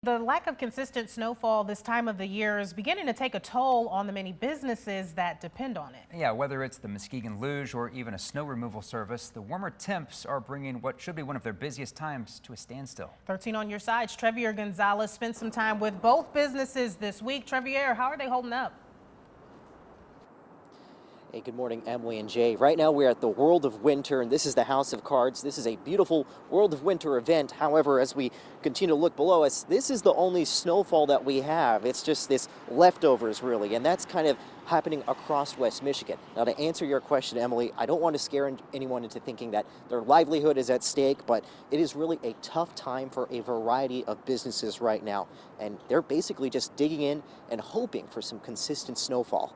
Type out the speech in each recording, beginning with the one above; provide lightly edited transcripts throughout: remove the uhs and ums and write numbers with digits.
The lack of consistent snowfall this time of the year is beginning to take a toll on the many businesses that depend on it. Yeah, whether it's the Muskegon Luge or even a snow removal service, the warmer temps are bringing what should be one of their busiest times to a standstill. 13 on your sides, Trevier Gonzalez spent some time with both businesses this week. Trevier, how are they holding up? Hey, good morning, Emily and Jay. Right now we're at the World of Winter, and this is the House of Cards. This is a beautiful World of Winter event. However, as we continue to look below us, this is the only snowfall that we have. It's just this leftovers, really, and that's kind of happening across West Michigan. Now, to answer your question, Emily, I don't want to scare anyone into thinking that their livelihood is at stake, but it is really a tough time for a variety of businesses right now, and they're basically just digging in and hoping for some consistent snowfall.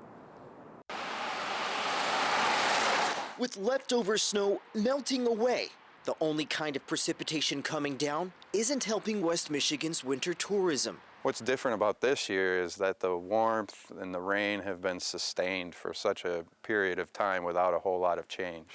With leftover snow melting away, the only kind of precipitation coming down isn't helping West Michigan's winter tourism. What's different about this year is that the warmth and the rain have been sustained for such a period of time without a whole lot of change.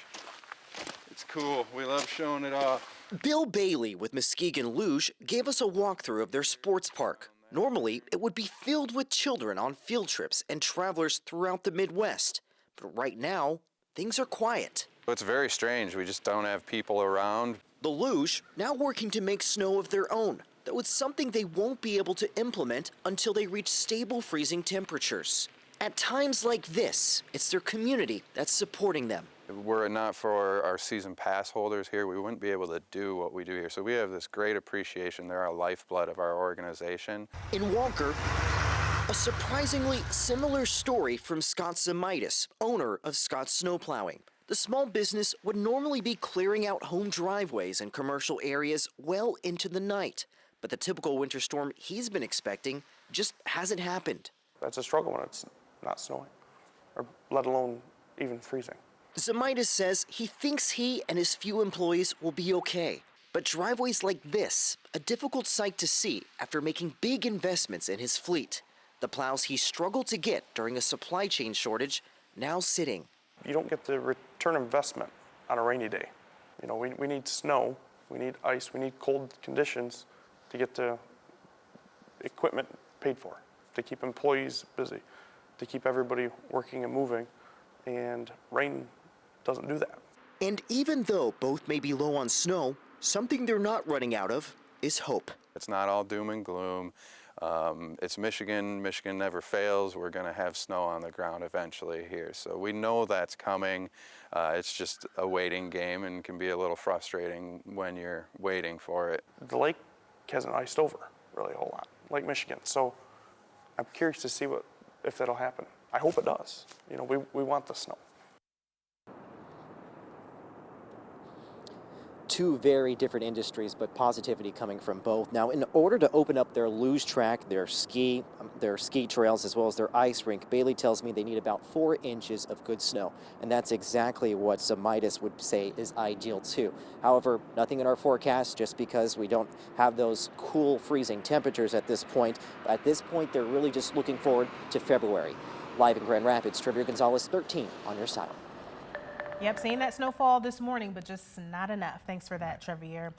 It's cool. We love showing it off. Bill Bailey with Muskegon Luge gave us a walkthrough of their sports park. Normally, it would be filled with children on field trips and travelers throughout the Midwest. But right now, things are quiet. It's very strange. We just don't have people around. The Luge now working to make snow of their own, though it's something they won't be able to implement until they reach stable freezing temperatures. At times like this, it's their community that's supporting them. Were it not for our season pass holders here, we wouldn't be able to do what we do here. So we have this great appreciation. They're our lifeblood of our organization. In Walker, a surprisingly similar story from Scott Zamitis, owner of Scott's Snowplowing. The small business would normally be clearing out home driveways and commercial areas well into the night. But the typical winter storm he's been expecting just hasn't happened. That's a struggle when it's not snowing, or let alone even freezing. Zamitis says he thinks he and his few employees will be okay. But driveways like this, a difficult sight to see after making big investments in his fleet. The plows he struggled to get during a supply chain shortage, now sitting. You don't get the return investment on a rainy day. You know, we need snow, we need ice, we need cold conditions to get the equipment paid for, to keep employees busy, to keep everybody working and moving, and rain doesn't do that. And even though both may be low on snow, something they're not running out of is hope. It's not all doom and gloom. It's Michigan. Michigan never fails. We're going to have snow on the ground eventually here. So we know that's coming. It's just a waiting game and can be a little frustrating when you're waiting for it. The lake hasn't iced over really a whole lot, Lake Michigan. So I'm curious to see if that'll happen. I hope it does. You know, we want the snow. Two very different industries, but positivity coming from both. Now, in order to open up their luge track, their ski trails, as well as their ice rink, Bailey tells me they need about 4 inches of good snow, and that's exactly what Zamitis would say is ideal too. However, nothing in our forecast just because we don't have those cool freezing temperatures at this point. At this point, they're really just looking forward to February. Live in Grand Rapids, Trevier Gonzalez, 13 on your side. Yep, seeing that snowfall this morning, but just not enough. Thanks for that, Trevier.